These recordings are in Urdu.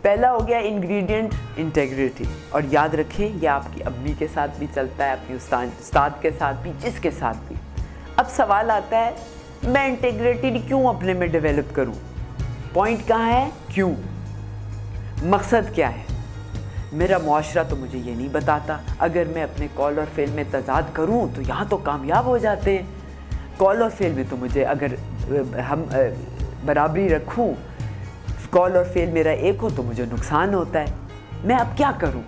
پہلا ہو گیا انگریڈینٹ انٹیگریٹی، اور یاد رکھیں یہ آپ کی امی کے ساتھ بھی چلتا ہے، اپنی استاد کے ساتھ بھی، جس کے ساتھ بھی۔ اب سوال آتا ہے میں انٹیگریٹی کیوں اپنے میں ڈیولپ کروں؟ پوائنٹ کہاں ہے؟ کیوں؟ مقصد کیا ہے؟ میرا معاشرہ تو مجھے یہ نہیں بتاتا، اگر میں اپنے قول اور فعل میں تضاد کروں تو یہاں تو کامیاب ہو جاتے ہیں، قول اور فعل میں تو مجھے اگر ہم برابری رکھوں، قول اور فعل میرا ایک ہو تو مجھے نقصان ہوتا ہے، میں اب کیا کروں؟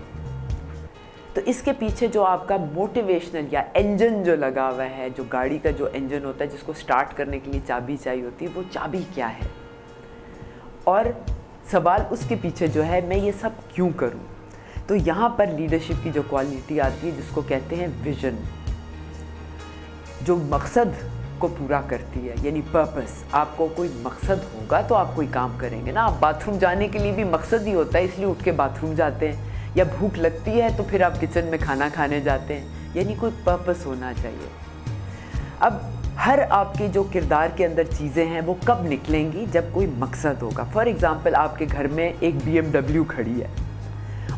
تو اس کے پیچھے جو آپ کا موٹیویشنل یا انجن جو لگا ہوا ہے، جو گاڑی کا جو انجن ہوتا ہے جس کو سٹارٹ کرنے کے لیے چابی چاہیے ہوتی ہے، وہ چابی کیا ہے؟ اور سوال اس کے پیچھے جو ہے میں یہ سب کیوں کروں؟ تو یہاں پر لیڈرشپ کی جو کوالٹی آتی ہے جس کو کہتے ہیں ویژن، جو مقصد کو پورا کرتی ہے، یعنی پرپس۔ آپ کو کوئی مقصد ہوگا تو آپ کوئی کام کریں گے نا۔ آپ باتھ روم جانے کے لیے بھی مقصد ہی ہوتا ہے، اس لیے اٹھ کے باتھ روم جاتے ہیں، یا بھوک لگتی ہے تو پھر آپ کچن میں کھانا کھانے جاتے ہیں، یعنی کوئی پرپس ہونا چاہیے۔ اب ہر آپ کے جو کردار کے اندر چیزیں ہیں وہ کب نکلیں گی؟ جب کوئی مقصد ہوگا۔ فار ایگزامپل آپ کے گھر میں ایک BMW کھڑی ہے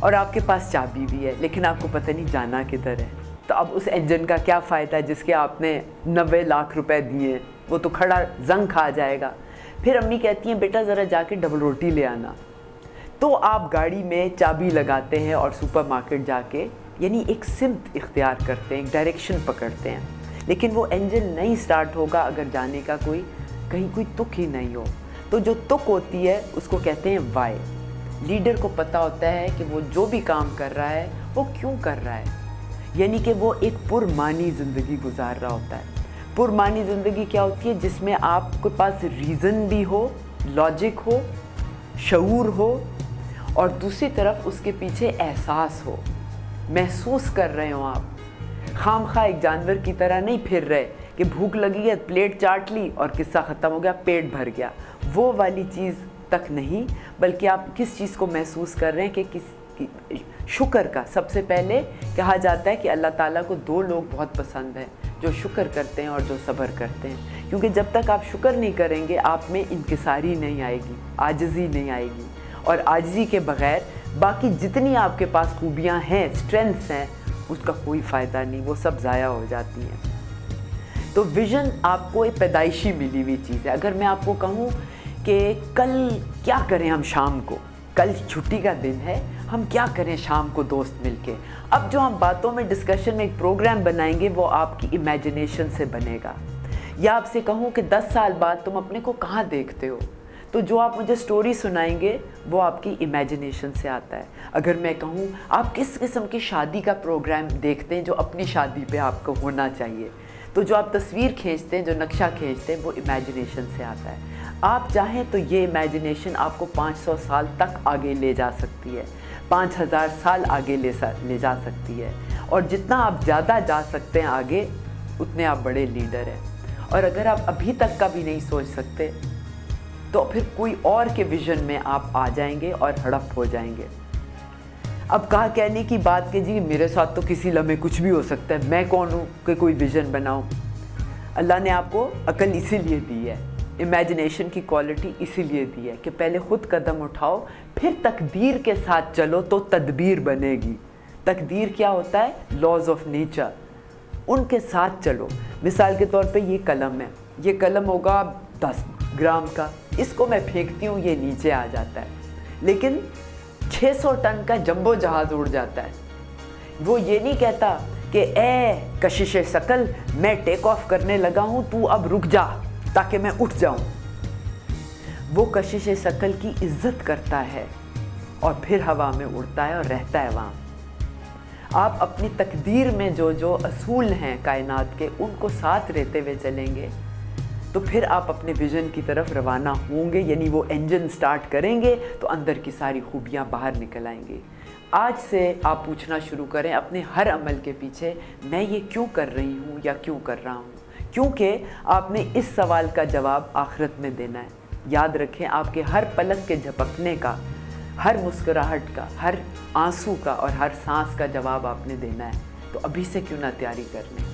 اور آپ کے پاس چابی بھی ہے، لیکن آپ کو پتہ نہیں جانا کدھر ہے، تو اب اس انجن کا کیا فائدہ ہے جس کے آپ نے 90 لاکھ روپے دیے؟ وہ تو کھڑا زنگ کھا جائے گا۔ پھر امی کہتی ہیں بیٹا ذرا جا کے ڈبل روٹی لے آنا، تو آپ گاڑی میں چابی لگاتے ہیں اور سپر مارکیٹ جا کے یعنی ایک سمت اختیار کرتے ہیں، ایک ڈائریکشن پکڑتے ہیں، لیکن وہ انجن نہیں سٹارٹ ہوگا اگر جانے کا کہیں کوئی تک ہی نہیں ہو۔ تو جو تک ہوتی ہے اس کو کہتے ہیں وائی۔ لیڈر کو پتہ ہوتا ہے کہ وہ جو بھی کام کر رہا ہے وہ کیوں کر رہا ہے، یعنی کہ وہ ایک پرمعنی زندگی گزار رہا ہوتا ہے۔ پرمعنی زندگی کیا ہوتی ہے؟ جس میں آپ کے پاس ریزن بھی ہو، لاجک ہو، شعور ہو، اور دوسری طرف اس کے پیچھے احساس ہو، محسوس کر رہے ہوں آپ، خام خواہ ایک جانور کی طرح نہیں پھر رہے کہ بھوک لگی ہے پلیٹ چاٹ لی اور قصہ ختم ہو گیا، پیٹ بھر گیا، وہ والی چیز تک نہیں، بلکہ آپ کس چیز کو محسوس کر رہے ہیں کہ شکر کا۔ سب سے پہلے کہا جاتا ہے کہ اللہ تعالیٰ کو 2 لوگ بہت پسند ہیں، جو شکر کرتے ہیں اور جو صبر کرتے ہیں، کیونکہ جب تک آپ شکر نہیں کریں گے آپ میں انکساری نہیں آئے گی، عاجزی نہیں آئے گی، اور عاجزی کے بغیر باقی جتنی آپ کے پاس خوبیاں ہیں، اسٹرینتھس ہیں، اس کا کوئی فائدہ نہیں، وہ سب ضائع ہو جاتی ہیں۔ تو ویژن آپ کو ایک پیدائشی ملی ہوئی چیز ہے۔ اگر میں آپ کو کہوں کہ کل کیا کریں ہم شام کو، کل چھٹی کا دن ہے، ہم کیا کریں شام کو دوست مل کے، اب جو ہم باتوں میں ڈسکشن میں ایک پروگرام بنائیں گے وہ آپ کی امیجنیشن سے بنے گا۔ یا آپ سے کہوں کہ 10 سال بعد تم اپنے کو کہاں دیکھتے ہو، تو جو آپ مجھے سٹوری سنائیں گے وہ آپ کی امیجنیشن سے آتا ہے۔ اگر میں کہوں آپ کس قسم کی شادی کا پروگرام دیکھتے ہیں جو اپنی شادی پہ آپ کو ہونا چاہیے، تو جو آپ تصویر کھینچتے ہیں، جو نقشہ کھینچتے ہیں، وہ امیجنیشن سے آتا ہے۔ آپ چاہیں تو یہ امیجنیشن آپ کو 500 سال تک آگے لے جا سکتی ہے، 5000 سال آگے لے جا سکتی ہے، اور جتنا آپ زیادہ جا سکتے ہیں آگے اتنے آپ بڑے لیڈر ہیں۔ اور اگر آپ ابھی تک کا بھی نہیں سوچ سکتے تو پھر کوئی اور کے ویژن میں آپ آ جائیں گے اور ہڑپ ہو جائیں گے۔ اب کہا کہنے کی بات کہ جی میرے ساتھ تو کسی لمحے کچھ بھی ہو سکتا ہے، میں کون ہوں کہ کوئی ویژن بناؤں؟ اللہ نے آپ کو عقل اسی لیے دی ہے، امیجنیشن کی کوالٹی اسی لیے دی ہے کہ پہلے خود قدم اٹھاؤ، پھر تقدیر کے ساتھ چلو تو تدبیر بنے گی۔ تقدیر کیا ہوتا ہے؟ لاز آف نیچر، ان کے ساتھ چلو۔ مثال کے طور پہ یہ قلم ہے، یہ قلم ہوگا 10 گرام کا، اس کو میں پھینکتی ہوں یہ نیچے آ جاتا ہے، لیکن 600 ٹن کا جمبو جہاز اڑ جاتا ہے۔ وہ یہ نہیں کہتا کہ اے کشش ثقل میں ٹیک آف کرنے لگا ہوں، تو اب رک جا تاکہ میں اٹھ جاؤں۔ وہ کشش ثقل کی عزت کرتا ہے اور پھر ہوا میں اڑتا ہے اور رہتا ہے وہاں۔ آپ اپنی تقدیر میں جو اصول ہیں کائنات کے، ان کو ساتھ رہتے ہوئے چلیں گے تو پھر آپ اپنے ویژن کی طرف روانہ ہوں گے، یعنی وہ انجن سٹارٹ کریں گے تو اندر کی ساری خوبیاں باہر نکل آئیں گی۔ آج سے آپ پوچھنا شروع کریں اپنے ہر عمل کے پیچھے میں یہ کیوں کر رہی ہوں یا کیوں کر رہا ہوں، کیونکہ آپ نے اس سوال کا جواب آخرت میں دینا ہے۔ یاد رکھیں آپ کے ہر پلک کے جھپکنے کا، ہر مسکراہٹ کا، ہر آنسو کا اور ہر سانس کا جواب آپ نے دینا ہے، تو ابھی سے کیوں نہ تیاری کر لیں۔